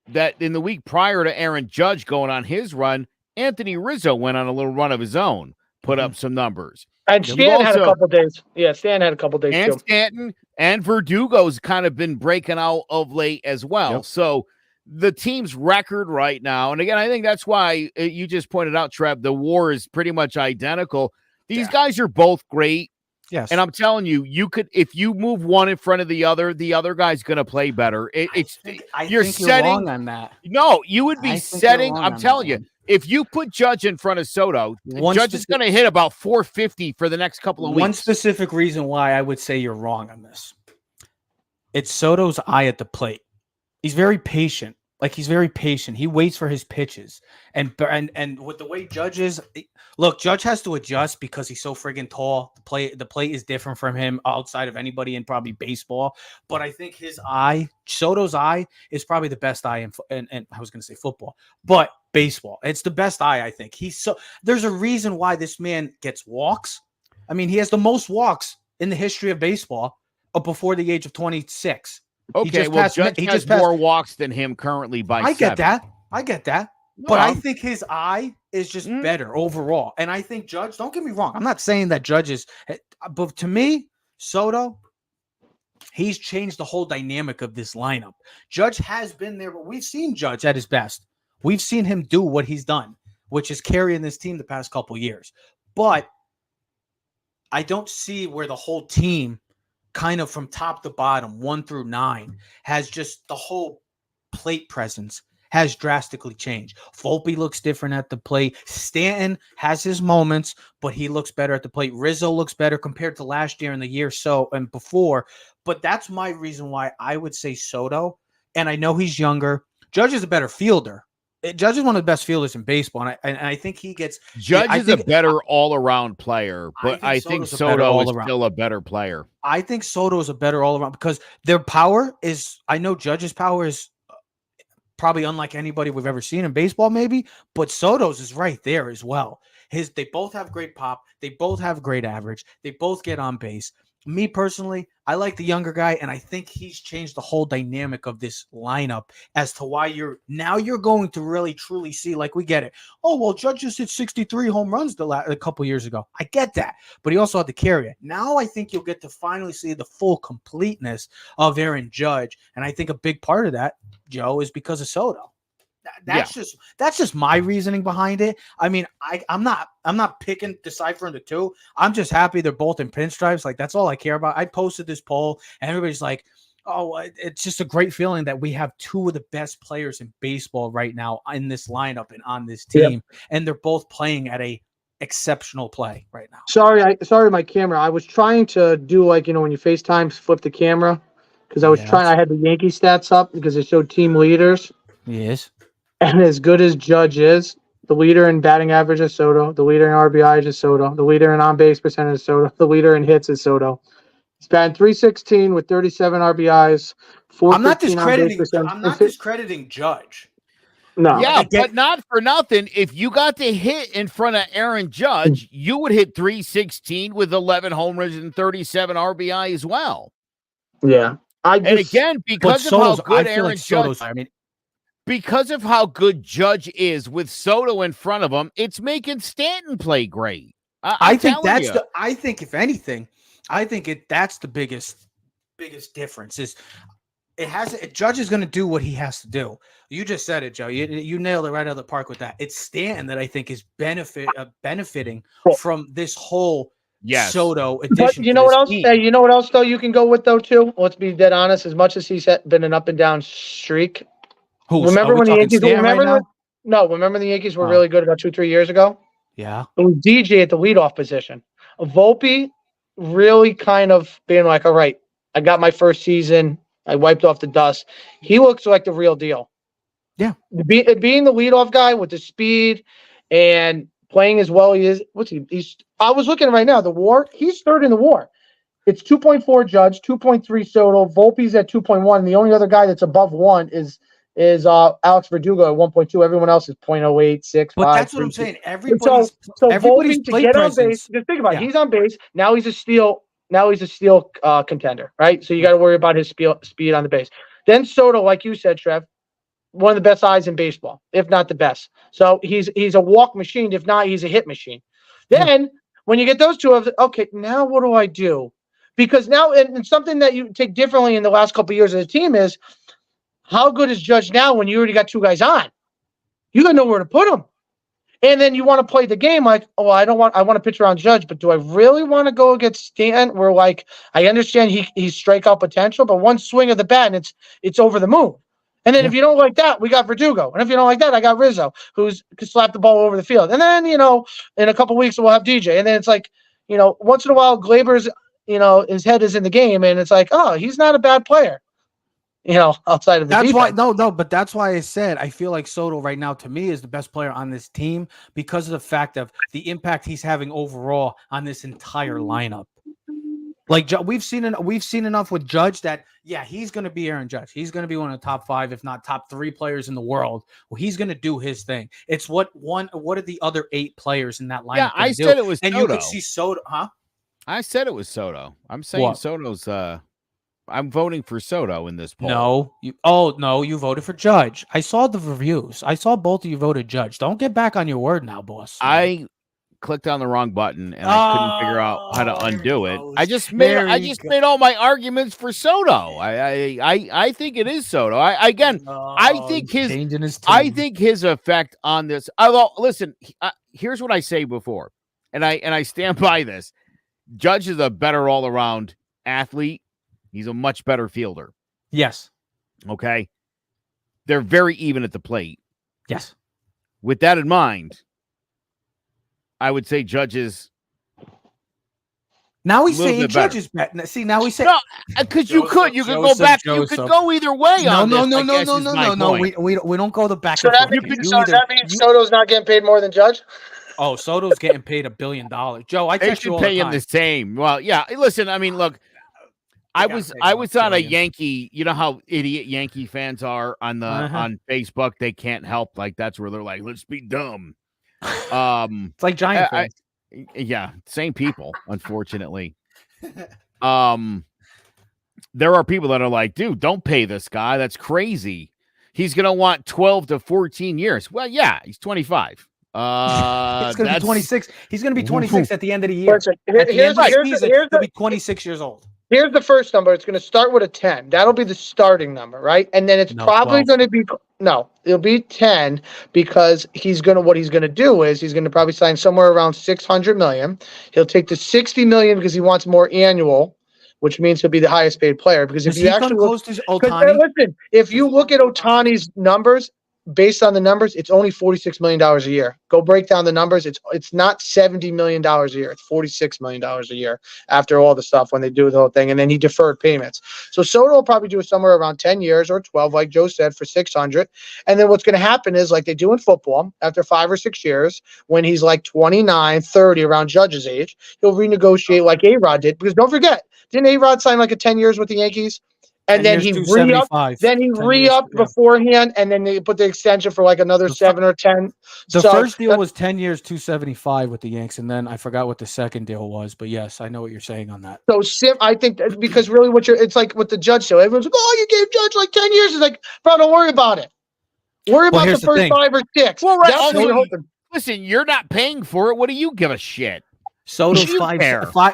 that in the week prior to Aaron Judge going on his run, Anthony Rizzo went on a little run of his own, put up some numbers. And You've Stan had a also- couple days. Yeah, Stan had a couple days And too. Stanton and Verdugo's kind of been breaking out of late as well. Yep. So the team's record right now, and again, I think that's why you just pointed out, Trev, the WAR is pretty much identical. These guys are both great. Yes. And I'm telling you, you could, if you move one in front of the other guy's going to play better. I you're think setting wrong on that. No, you would I be think you're setting. wrong I'm on telling that you, one. If you put Judge in front of Soto, Judge is going to hit about 450 for the next couple of weeks. One specific reason why I would say you're wrong on this. It's Soto's eye at the plate. He's very patient. He's very patient. He waits for his pitches. And with the way Judge is, look, Judge has to adjust because he's so friggin' tall. The plate is different from him outside of anybody in probably baseball. But I think Soto's eye is probably the best eye in I was going to say football, but baseball. It's the best eye, I think. There's a reason why this man gets walks. I mean, he has the most walks in the history of baseball before the age of 26. Okay, Judge has more walks than him currently by 7. I get that. But I think his eye is just better overall. And I think Judge, don't get me wrong, I'm not saying that Judge is, but to me, Soto, he's changed the whole dynamic of this lineup. Judge has been there, but we've seen Judge at his best. We've seen him do what he's done, which is carrying this team the past couple years. But I don't see where the whole team, kind of from top to bottom, 1 through 9, has just the whole plate presence has drastically changed. Volpe looks different at the plate. Stanton has his moments, but he looks better at the plate. Rizzo looks better compared to last year and the year so and before. But that's my reason why I would say Soto. And I know he's younger. Judge is a better fielder. Judge is one of the best fielders in baseball, and I think he gets. Judge is a better all-around player, but I think Soto is still a better player. I think Soto is a better all-around because their power is. I know Judge's power is probably unlike anybody we've ever seen in baseball, maybe, but Soto's is right there as well. They both have great pop. They both have great average. They both get on base. Me personally, I like the younger guy, and I think he's changed the whole dynamic of this lineup as to why you're going to really truly see, we get it. Oh, well, Judge just hit 63 home runs a couple years ago. I get that, but he also had to carry it. Now I think you'll get to finally see the full completeness of Aaron Judge, and I think a big part of that, Joe, is because of Soto. That's just my reasoning behind it. I mean, I'm not deciphering the two. I'm just happy they're both in pinstripes. That's all I care about. I posted this poll and everybody's like, oh, it's just a great feeling that we have two of the best players in baseball right now in this lineup and on this team. Yep. And they're both playing at a exceptional play right now. Sorry, my camera. I was trying to do when you FaceTime, flip the camera because I had the Yankee stats up because it showed team leaders. Yes. And as good as Judge is, the leader in batting average is Soto. The leader in RBI is Soto. The leader in on-base percentage is Soto. The leader in hits is Soto. He's batting .316 with 37 RBIs. I'm not discrediting Judge. No. Yeah, but not for nothing. If you got the hit in front of Aaron Judge, you would hit .316 with 11 home runs and 37 RBI as well. Yeah. Because of how good Aaron Judge is. Because of how good Judge is with Soto in front of him, it's making Stanton play great. I think if anything, that's the biggest difference is Judge is going to do what he has to do. You just said it, Joe. You nailed it right out of the park with that. It's Stanton that I think is benefiting from this whole Soto addition. But you know what else? Hey, you know what else though you can go with though too? Let's be dead honest. As much as he's been an up and down streak. Remember when the Yankees? Remember the Yankees were really good about 2-3 years ago? Yeah. It was DJ at the leadoff position. Volpe really kind of being like, all right, I got my first season. I wiped off the dust. He looks like the real deal. Yeah. Being the leadoff guy with the speed and playing as well he is. I was looking right now. The WAR. He's third in the WAR. It's 2.4 Judge, 2.3 Soto. Volpe's at 2.1. And the only other guy that's above 1 is Alex Verdugo at 1.2. Everyone else is 0.08, 6, but 5. That's what I'm saying. Everybody's to get on base. Just think about it. He's on base. Now he's a steal contender, right? So you got to worry about his speed on the base. Then Soto, like you said, Trev, one of the best eyes in baseball, if not the best. So he's a walk machine. If not, he's a hit machine. Then when you get those two of okay, now what do I do? Because now and something that you take differently in the last couple of years of the team is how good is Judge now when you already got two guys on? You got to know where to put them. And then you want to play the game like, oh, I want to pitch around Judge, but do I really want to go against Stanton? Where I understand he's strikeout potential, but one swing of the bat and it's over the moon. And then if you don't like that, we got Verdugo. And if you don't like that, I got Rizzo, who's could slap the ball over the field. And then, in a couple weeks we'll have DJ. And then it's like, once in a while Glaber's, his head is in the game, and it's like, oh, he's not a bad player. Outside of the that's defense. why but that's why I said I feel like Soto right now to me is the best player on this team because of the fact of the impact he's having overall on this entire lineup. Like we've seen enough with Judge that he's going to be Aaron Judge. He's going to be one of the top 5, if not top 3 players in the world. Well, he's going to do his thing. It's what are the other 8 players in that lineup? Yeah, I said it was and Soto. You could see Soto, huh? I said it was Soto. I'm saying Soto's. I'm voting for Soto in this poll. No, you voted for Judge. I saw the reviews. I saw both of you voted Judge. Don't get back on your word now, boss. I clicked on the wrong button and I couldn't figure out how to undo it. I just made all my arguments for Soto. I think it is Soto. I think his effect on this. Although, listen, here's what I say before, and I stand by this. Judge is a better all around athlete. He's a much better fielder. Yes. Okay. They're very even at the plate. Yes. With that in mind, I would say Judge is. Now he's saying Judge is better. See, now he's saying because you could go back. You could go either way. No. We don't go the back. So that means Soto's not getting paid more than Judge. Oh, Soto's getting paid $1 billion. Joe, I text you all the time. Pay him the same. Well, yeah. Listen, I mean, look. I was on a Yankee. You know how idiot Yankee fans are on Facebook. They can't help. Like that's where they're like, let's be dumb. It's like Giant fans. Same people. Unfortunately, there are people that are like, dude, don't pay this guy. That's crazy. He's gonna want 12 to 14 years. Well, yeah, he's 25. He's gonna be 26. He's gonna be 26 at the end of the year. He'll be 26 years old. Here's the first number. It's going to start with a 10. That'll be the starting number, right? And then it's probably going to be it'll be 10 because what he's going to do is he's going to probably sign somewhere around $600 million. He'll take the $60 million because he wants more annual, which means he'll be the highest paid player. Because if you actually listen, if you look at Ohtani's numbers, based on the numbers, it's only $46 million a year. Go break down the numbers. It's not $70 million a year. It's $46 million a year after all the stuff when they do the whole thing. And then he deferred payments. So Soto will probably do it somewhere around 10 years or 12, like Joe said, for $600. And then what's going to happen is like they do in football, after 5 or 6 years, when he's like 29, 30, around Judge's age, he'll renegotiate like A-Rod did. Because don't forget, didn't A-Rod sign like a 10 years with the Yankees? And then he re-upped beforehand, and then they put the extension for like another 7 or 10. The first deal was 10 years, $275 with the Yanks, and then I forgot what the second deal was. But yes, I know what you're saying on that. So I think because really it's like with the Judge deal. Everyone's like, oh, you gave Judge like 10 years. It's like, bro, don't worry about it. Worry about the first 5 or 6. Well, right. Also, listen, you're not paying for it. What do you give a shit? Soto's five.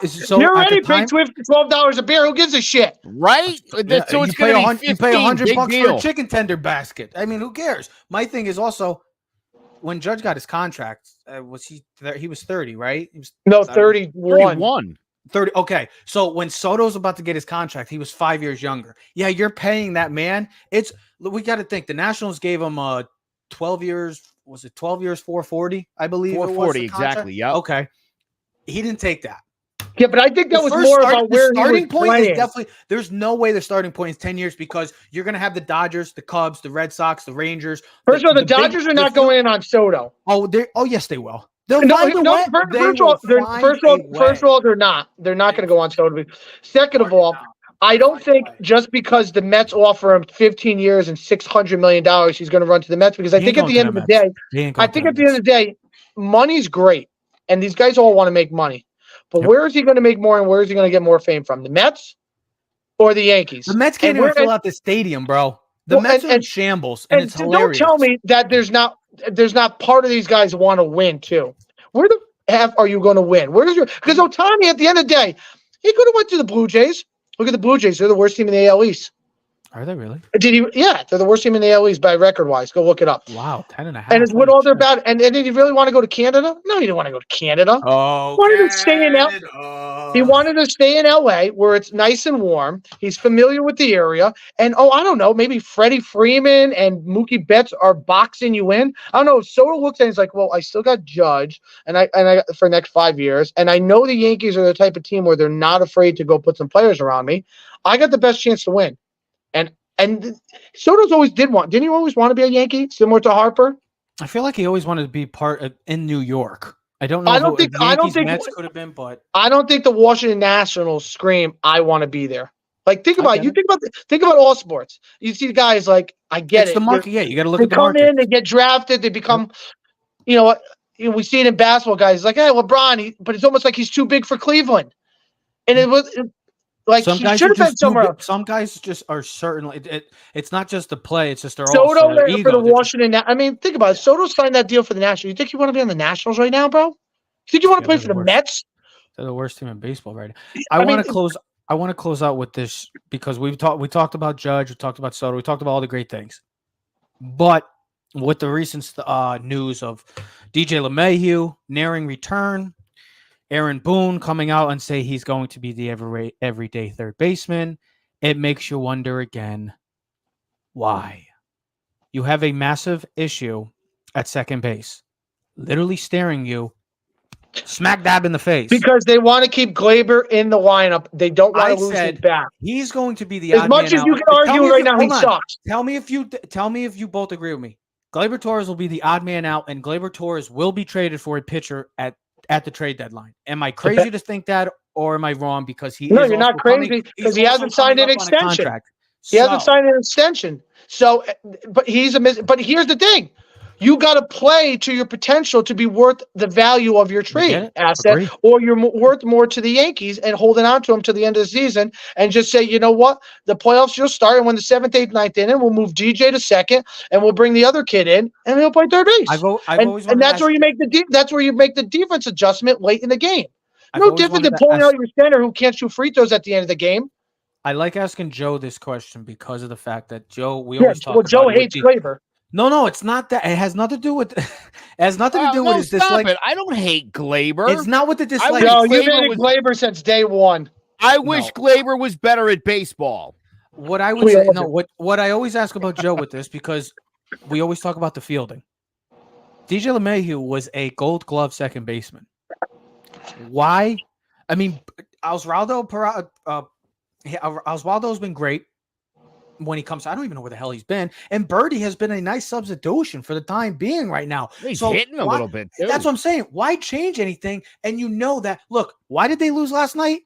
So you're already paying $12 a beer. Who gives a shit? Right? So it's going to be $15. You pay $100 for a chicken tender basket. I mean, who cares? My thing is also when Judge got his contract, he was 30, right? He was 31. 30. Okay. So when Soto's about to get his contract, he was 5 years younger. Yeah, you're paying that man. We got to think the Nationals gave him 12 years. Was it 12 years, 440? I believe 440 exactly. Yeah. Okay. He didn't take that. Yeah, but I think that was more about where the starting point playing. Is definitely. There's no way the starting point is 10 years because you're going to have the Dodgers, the Cubs, the Red Sox, the Rangers. First of all, the Dodgers are not going in on Soto. Oh, yes, they will. First of all, they're not. They're not going to go on Soto. Second of all, I don't think just because the Mets offer him 15 years and $600 million, he's going to run to the Mets because I think at the end of the day, money's great. And these guys all want to make money. But where is he going to make more and where is he going to get more fame from? The Mets or the Yankees? The Mets can't even fill out the stadium, bro. The Mets are in shambles, and it's hilarious. Don't tell me that there's not part of these guys want to win, too. Where the F are you going to win? Because Ohtani, at the end of the day, he could have went to the Blue Jays. Look at the Blue Jays. They're the worst team in the AL East. Are they really? Did he? Yeah, they're the worst team in the AL East by record-wise. Go look it up. Wow, 10.5. And it's with all their bad. And did he really want to go to Canada? No, he didn't want to go to Canada. Oh, He wanted to stay in He wanted to stay in LA where it's nice and warm. He's familiar with the area. And I don't know, maybe Freddie Freeman and Mookie Betts are boxing you in. I don't know. Soto looks at it, he's like, well, I still got Judge and I for the next 5 years. And I know the Yankees are the type of team where they're not afraid to go put some players around me. I got the best chance to win. And Soto's always didn't he always want to be a Yankee, similar to Harper? I feel like he always wanted to be part of in New York. I don't know. I don't think Mets could have been, but I don't think the Washington Nationals scream, "I want to be there." Like, think about it. Think about all sports. You see the guys like, I get it's it. the market. Yeah, you got to look at the market. They come in, they get drafted, they become, you know what? We see it in basketball. Guys like, hey, LeBron, but it's almost like he's too big for Cleveland, and it was. Like, some he should have been somewhere else. Some guys just are certainly. It's not just the play; it's just their Soto their ego. For the Washington. I mean, think about it. Soto signed that deal for the Nationals. You think you want to be on the Nationals right now, bro? You think you want to play for the Mets? They're the worst team in baseball right now. I want to close out with this because we talked about Judge, we talked about Soto, we talked about all the great things, but with the recent news of DJ LeMahieu nearing return. Aaron Boone coming out and say he's going to be the everyday third baseman. It makes you wonder again, why? You have a massive issue at second base, literally staring you smack dab in the face. Because they want to keep Gleyber in the lineup. They don't want to lose him back. He's going to be the as much as you can argue right now. He sucks. Tell me if you both agree with me. Gleyber Torres will be the odd man out, and Gleyber Torres will be traded for a pitcher at the trade deadline. Am I crazy to think that, or am I wrong? Because you're not crazy because he hasn't signed an extension. He hasn't signed an extension. So, but but here's the thing: you got to play to your potential to be worth the value of your trade asset, or you're worth more to the Yankees and holding on to them to the end of the season and just say, you know what, the playoffs you'll start, and when the 7th, 8th, 9th inning, we'll move DJ to second and we'll bring the other kid in and he'll play third base. And that's where you make the defense adjustment late in the game. No different than pulling out your center who can't shoot free throws at the end of the game. I like asking Joe this question because of the fact that Joe, always talk about Joe hates Gleyber. No, it's not that. It has nothing to do with. It has nothing to do with his dislike. I don't hate Gleyber. It's not with the dislike. No, you've been Gleyber since day one. I wish Gleyber was better at baseball. What I would say, what I always ask about Joe with this, because we always talk about the fielding. DJ LeMahieu was a Gold Glove second baseman. Why? I mean, Oswaldo's been great. When he comes, I don't even know where the hell he's been. And Birdie has been a nice substitution for the time being right now. He's hitting a little bit, too. That's what I'm saying. Why change anything? And you know that. Look, why did they lose last night?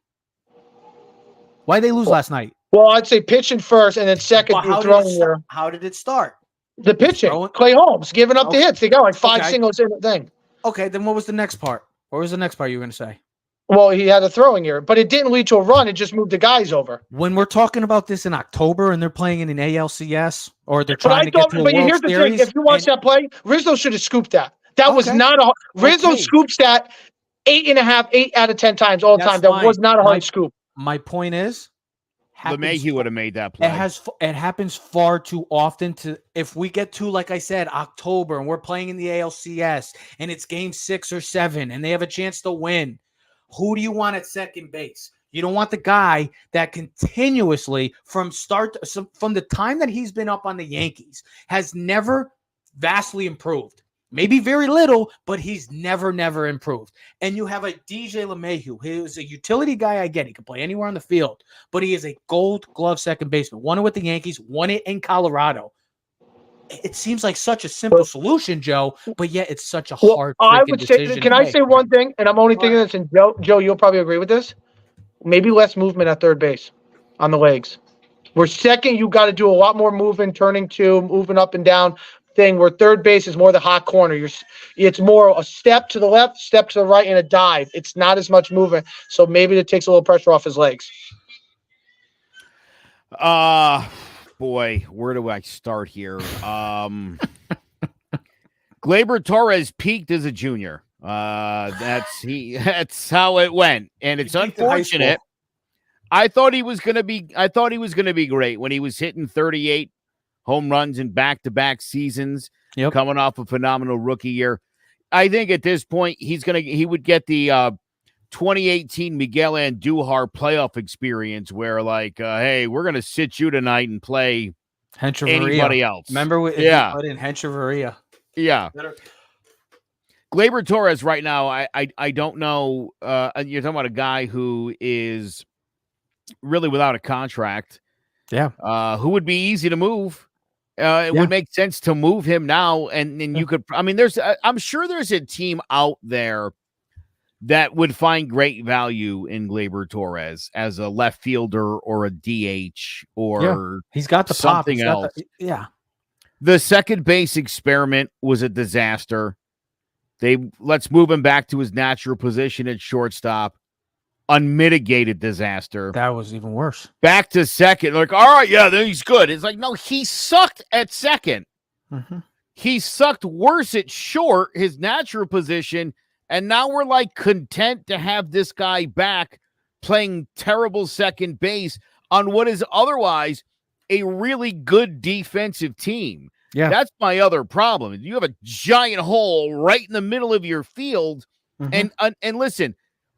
Why did they lose last night? Well, I'd say pitching first and then second. How did it start? The pitching. Clay Holmes giving up the hits. They got like 5 singles in the thing. Okay, then what was the next part? What was the next part you were going to say? Well, he had a throwing error, but it didn't lead to a run. It just moved the guys over. When we're talking about this in October and they're playing in an ALCS or they're trying to get to a World here's Series. The thing. If you watch that play, Rizzo should have scooped that. That was not a Rizzo scoops that 8.5, 8 out of 10 times all the time. That was not a hard scoop. My point is, LeMahieu would have made that play. It happens far too often. If we get to, like I said, October and we're playing in the ALCS and it's game 6 or 7 and they have a chance to win. Who do you want at second base? You don't want the guy that continuously from the time that he's been up on the Yankees has never vastly improved. Maybe very little, but he's never improved. And you have a DJ LeMahieu. He is a utility guy, I get. He can play anywhere on the field, but he is a Gold Glove second baseman. Won it with the Yankees, won it in Colorado. It seems like such a simple solution, Joe, but yet it's such a hard decision. Can I say one thing? And I'm only thinking this, and Joe, you'll probably agree with this. Maybe less movement at third base on the legs. Where second, you got to do a lot more moving, turning to, moving up and down thing. Where third base is more the hot corner. It's more a step to the left, step to the right, and a dive. It's not as much movement, so maybe it takes a little pressure off his legs. Boy, where do I start here? Gleyber Torres peaked as a junior. That's how it went, and it's unfortunate. I thought he was going to be great when he was hitting 38 home runs in back-to-back seasons, coming off a phenomenal rookie year. I think at this point he would get the 2018 Miguel Andujar playoff experience where hey, we're going to sit you tonight and play anybody else. Remember he put in Hencheveria. Yeah. Gleyber Torres right now, I don't know. You're talking about a guy who is really without a contract. Yeah. Who would be easy to move. It would make sense to move him now. And you could, I'm sure there's a team out there that would find great value in Gleyber Torres as a left fielder or a DH or he's got the something pop. else. The second base experiment was a disaster. Let's move him back to his natural position at shortstop. Unmitigated disaster. That was even worse. Back to second. All right, then he's good. It's no, he sucked at second. Mm-hmm. He sucked worse at short, his natural position, and now we're content to have this guy back playing terrible second base on what is otherwise a really good defensive team. Yeah. That's my other problem. You have a giant hole right in the middle of your field. Mm-hmm. And listen,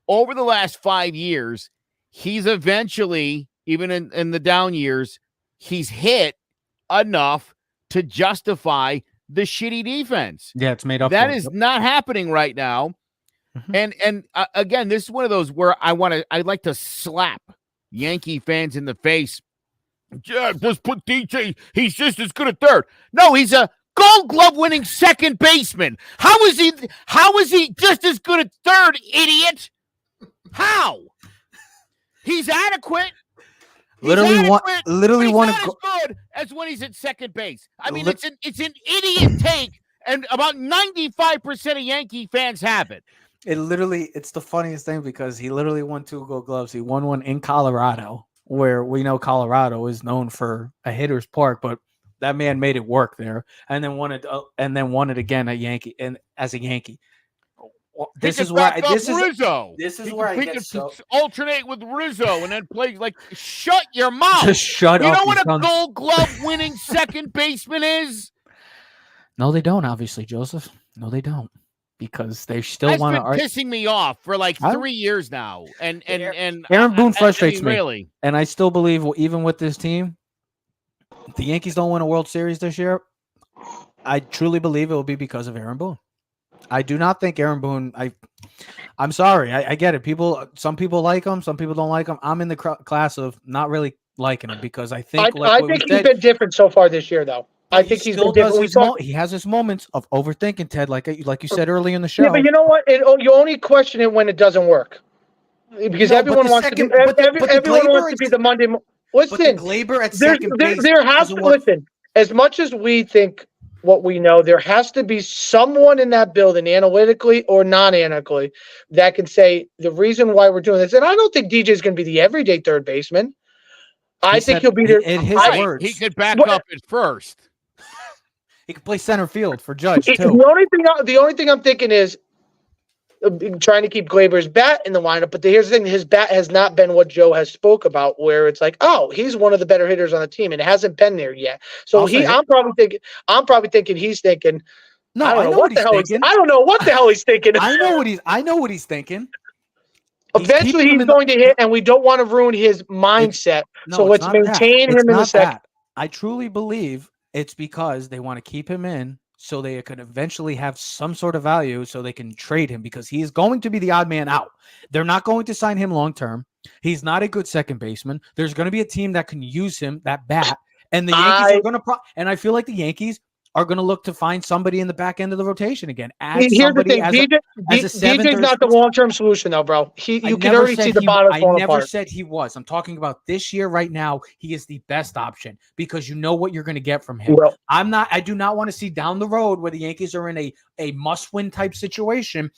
over the last 5 years, he's eventually, even in the down years, he's hit enough to justify the shitty defense. Yeah, it's made up. That is not happening right now. Mm-hmm. And again, this is one of those where I'd like to slap Yankee fans in the face. Yeah, just put DJ. He's just as good at third. No, he's a Gold Glove winning second baseman. How is he just as good at third, idiot? How? He's adequate. Literally one as good as when he's at second base. I mean, it's an idiot take, and about 95% of Yankee fans have it. It's the funniest thing because he literally won 2 Gold Gloves. He won one in Colorado, where we know Colorado is known for a hitter's park, but that man made it work there, and then won it again at Yankee and as a Yankee. This is where Rizzo. This is where I get so alternate with Rizzo and then play shut your mouth. Just shut up. You know what a Gold Glove winning second baseman is? No, they don't. Obviously, Joseph. No, they don't. Because they still want to. Pissing me off for 3 years now, and Aaron Boone frustrates me. Really, and I still believe even with this team, if the Yankees don't win a World Series this year, I truly believe it will be because of Aaron Boone. I do not think Aaron Boone. I'm sorry. I get it. Some people like him. Some people don't like him. I'm in the class of not really liking him because I think. I think he's been different so far this year, though. I think he's been different. He has his moments of overthinking, Ted, like you said earlier in the show. Yeah, but you know what? You only question it when it doesn't work, because everyone wants to be. Everyone wants to be the Monday. Listen, Gleyber at second base. There has to listen. As much as we think what we know, there has to be someone in that building, analytically or non-analytically, that can say the reason why we're doing this. And I don't think DJ is going to be the everyday third baseman. I think he'll be there. In his words, he could back up at first. He could play center field for Judge too. The only thing I'm thinking is trying to keep Gleyber's bat in the lineup. But here's the thing: his bat has not been what Joe has spoke about, where it's he's one of the better hitters on the team, and it hasn't been there yet. So I'm probably thinking he's thinking. No, I don't know what the hell he's thinking. I don't know what the hell he's thinking. I know what he's thinking. Eventually, he's going to hit, and we don't want to ruin his mindset. So let's maintain him in the second. I truly believe it's because they want to keep him in so they could eventually have some sort of value so they can trade him because he is going to be the odd man out. They're not going to sign him long term. He's not a good second baseman. There's going to be a team that can use him, that bat, and the Yankees are going to and I feel like the Yankees are going to look to find somebody in the back end of the rotation again. Here's the thing. DJ's not the long-term solution, though, bro. You can already see the bottom falling apart. I never said he was. I'm talking about this year right now. He is the best option because you know what you're going to get from him. Well, I do not want to see down the road where the Yankees are in a must-win type situation.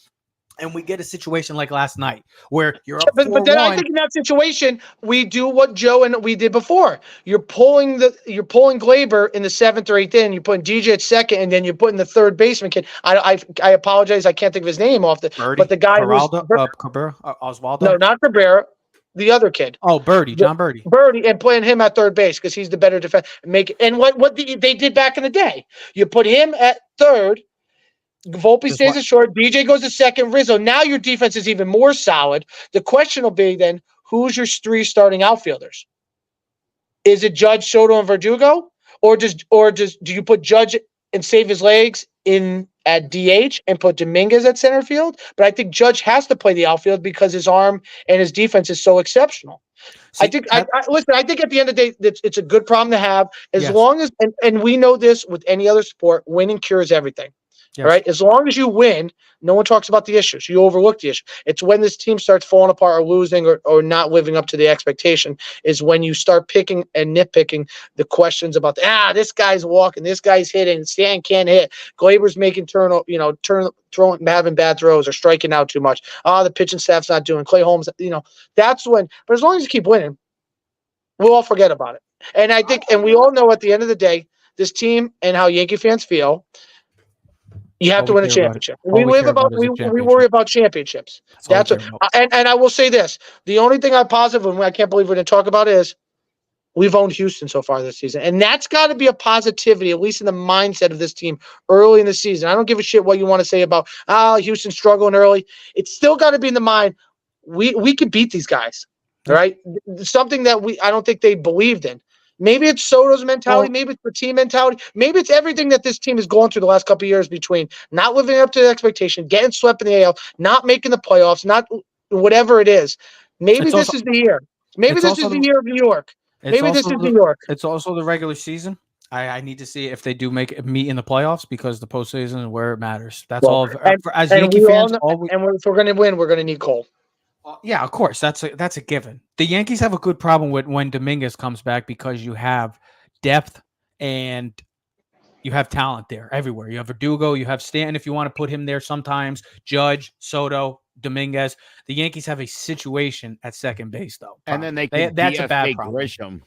And we get a situation like last night where you're up 4-1. But then I think in that situation, we do what Joe and we did before. You're pulling Gleyber in the 7th or 8th inning. You're putting DJ at second, and then you're putting the third baseman kid. I apologize. I can't think of his name but the guy Oswaldo. No, not Cabrera. the other kid. Oh, Birdie, John Birdie. Birdie, and playing him at third base because he's the better defense. And what they did back in the day, you put him at third. Volpe stays at short. DJ goes to second. Rizzo. Now your defense is even more solid. The question will be then, who's your 3 starting outfielders? Is it Judge, Soto, and Verdugo, or do you put Judge and save his legs in at DH and put Dominguez at center field? But I think Judge has to play the outfield because his arm and his defense is so exceptional. See, I think I think at the end of the day, it's a good problem to have as Yes. long as and we know this with any other sport, winning cures everything. Yes. All right. As long as you win, no one talks about the issues. You overlook the issue. It's when this team starts falling apart or losing or not living up to the expectation is when you start picking and nitpicking the questions about this guy's walking, this guy's hitting, Stan can't hit, Glaber's making throwing, having bad throws or striking out too much. The pitching staff's not doing. Clay Holmes, that's when. But as long as you keep winning, we'll all forget about it. And I think, and we all know at the end of the day, this team and how Yankee fans feel. You have to win a championship. We worry about championships. That's what, and I will say this: the only thing I'm positive, and I can't believe we didn't talk about, is we've owned Houston so far this season, and that's got to be a positivity, at least in the mindset of this team early in the season. I don't give a shit what you want to say about Houston struggling early. It's still got to be in the mind. We could beat these guys, right? Something that I don't think they believed in. Maybe it's Soto's mentality. Maybe it's the team mentality. Maybe it's everything that this team has gone through the last couple of years between not living up to the expectation, getting swept in the AL, not making the playoffs, not whatever it is. Maybe this is the year. Maybe this is the year of New York. Maybe this is New York. It's also the regular season. I need to see if they do meet in the playoffs because the postseason is where it matters. That's all. As Yankee fans, and if we're going to win, we're going to need Cole. Yeah, of course. That's a given. The Yankees have a good problem with when Dominguez comes back because you have depth and you have talent there everywhere. You have Verdugo, you have Stanton if you want to put him there sometimes, Judge, Soto, Dominguez. The Yankees have a situation at second base, though. And then that's a bad problem. Grisham.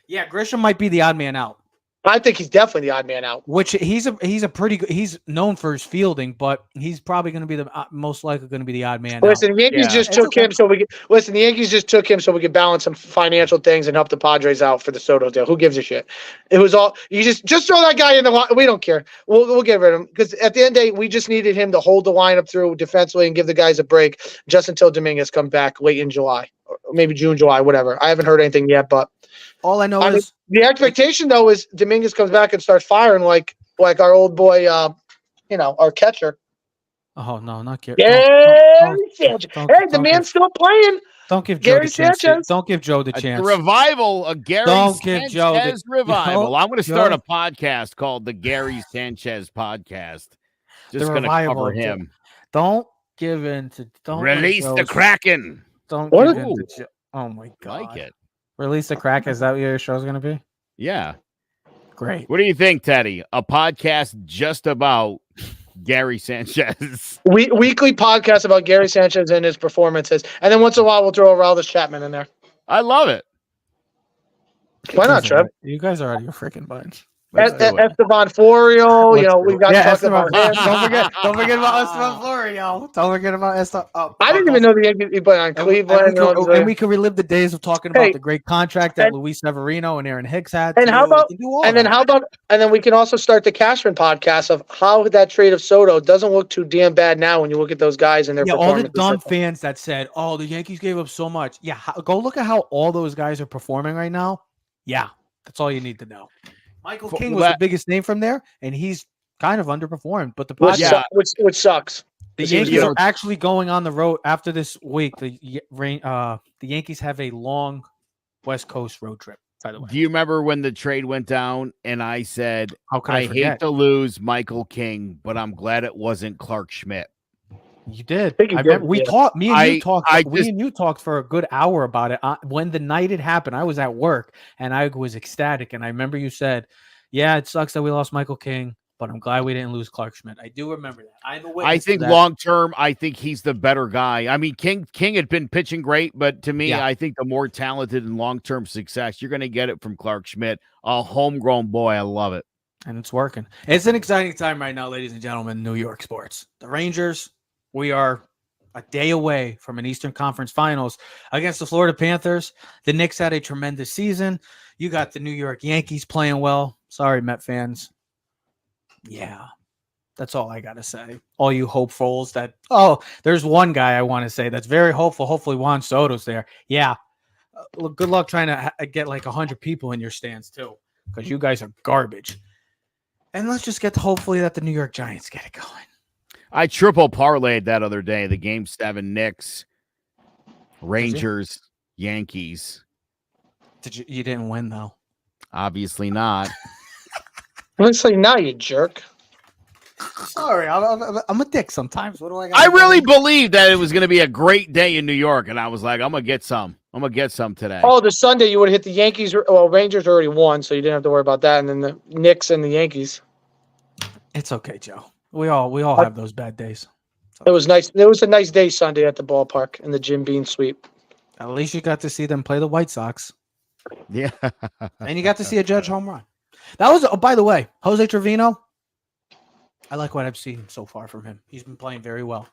Yeah, Grisham might be the odd man out. I think he's definitely the odd man out. Which he's a pretty good. He's known for his fielding, but he's probably going to be the most likely going to be the odd man. Listen, the Yankees just took him so we could The Yankees just took him so we could balance some financial things and help the Padres out for the Soto deal. Who gives a shit? It was all you just throw that guy in the line. We don't care. We'll get rid of him because at the end of the day, we just needed him to hold the lineup through defensively and give the guys a break just until Dominguez comes back late in July, or maybe June, July, whatever. I haven't heard anything yet, but. All I know is the expectation, though, is Dominguez comes back and starts firing like our old boy, our catcher. Oh no, not Gary. Gary Sanchez. Hey, the man's still playing. Don't give Gary Joe the chance. Sanchez. Don't give Joe the chance. A revival, a Gary Sanchez revival. I'm going to start a podcast called the Gary Sanchez Podcast. Just going to cover him. Don't give in to. Don't release the Kraken. Don't give in to. Oh my God. Like it. Release the Crack. Is that what your show's going to be? Yeah. Great. What do you think, Teddy? A podcast just about Gary Sanchez. Weekly podcast about Gary Sanchez and his performances. And then once in a while, we'll throw Aroldis Chapman in there. I love it. Why not, Trev? You guys are out of your freaking minds. Esteban Florio, we got to talk about him. Don't forget about Esteban Florio. Don't forget about Esteban. I didn't even know the Yankees played on Cleveland. And we can relive the days of talking about the great contract that Luis Severino and Aaron Hicks had. And then we can also start the Cashman podcast of how that trade of Soto doesn't look too damn bad now when you look at those guys and their performance. All the dumb fans that said, "Oh, the Yankees gave up so much." Yeah, go look at how all those guys are performing right now. Yeah, that's all you need to know. Michael King was the biggest name from there, and he's kind of underperformed. But which sucks. The Yankees are actually going on the road after this week. The Yankees have a long West Coast road trip. By the way, do you remember when the trade went down? And I said, I hate to lose Michael King, but I'm glad it wasn't Clark Schmidt. You did. I remember we talked. Me and you talked for a good hour about it. When the night it happened, I was at work and I was ecstatic. And I remember you said, "Yeah, it sucks that we lost Michael King, but I'm glad we didn't lose Clark Schmidt." I do remember that. I think long term, I think he's the better guy. I mean, King had been pitching great, but to me, I think the more talented and long term success, you're going to get it from Clark Schmidt, a homegrown boy. I love it, and it's working. It's an exciting time right now, ladies and gentlemen. New York sports, the Rangers. We are a day away from an Eastern Conference Finals against the Florida Panthers. The Knicks had a tremendous season. You got the New York Yankees playing well. Sorry, Met fans. Yeah, that's all I got to say. All you hopefuls that, there's one guy I want to say that's very hopeful. Hopefully Juan Soto's there. Yeah. Good luck trying to get like 100 people in your stands too, because you guys are garbage. And let's just get to hopefully that the New York Giants get it going. I triple parlayed that other day. The Game 7 Knicks, Rangers, Yankees. You didn't win though. Obviously not. Honestly, now you jerk. Sorry, I'm a dick sometimes. What do I got? I really believed that it was going to be a great day in New York, and I was like, I'm going to get some. I'm going to get some today. Oh, the Sunday you would have hit the Yankees. Well, Rangers already won, so you didn't have to worry about that. And then the Knicks and the Yankees. It's okay, Joe. We all have those bad days. It was nice. It was a nice day Sunday at the ballpark in the Jim Beam sweep. At least you got to see them play the White Sox. Yeah. And you got to see a Judge home run. That was, by the way, Jose Trevino. I like what I've seen so far from him. He's been playing very well.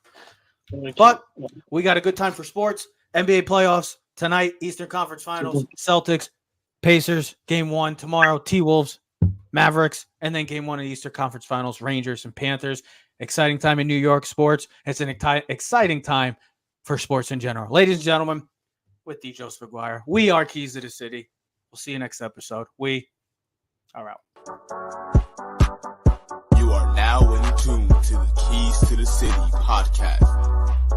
But we got a good time for sports. NBA playoffs tonight, Eastern Conference Finals, Celtics, Pacers, Game 1 tomorrow, T-Wolves, Mavericks, and then Game 1 of the Eastern Conference Finals, Rangers and Panthers. Exciting time in New York sports. It's an exciting time for sports in general. Ladies and gentlemen, with D. Joseph McGuire, we are Keys to the City. We'll see you next episode. We are out. You are now in tune to the Keys to the City podcast.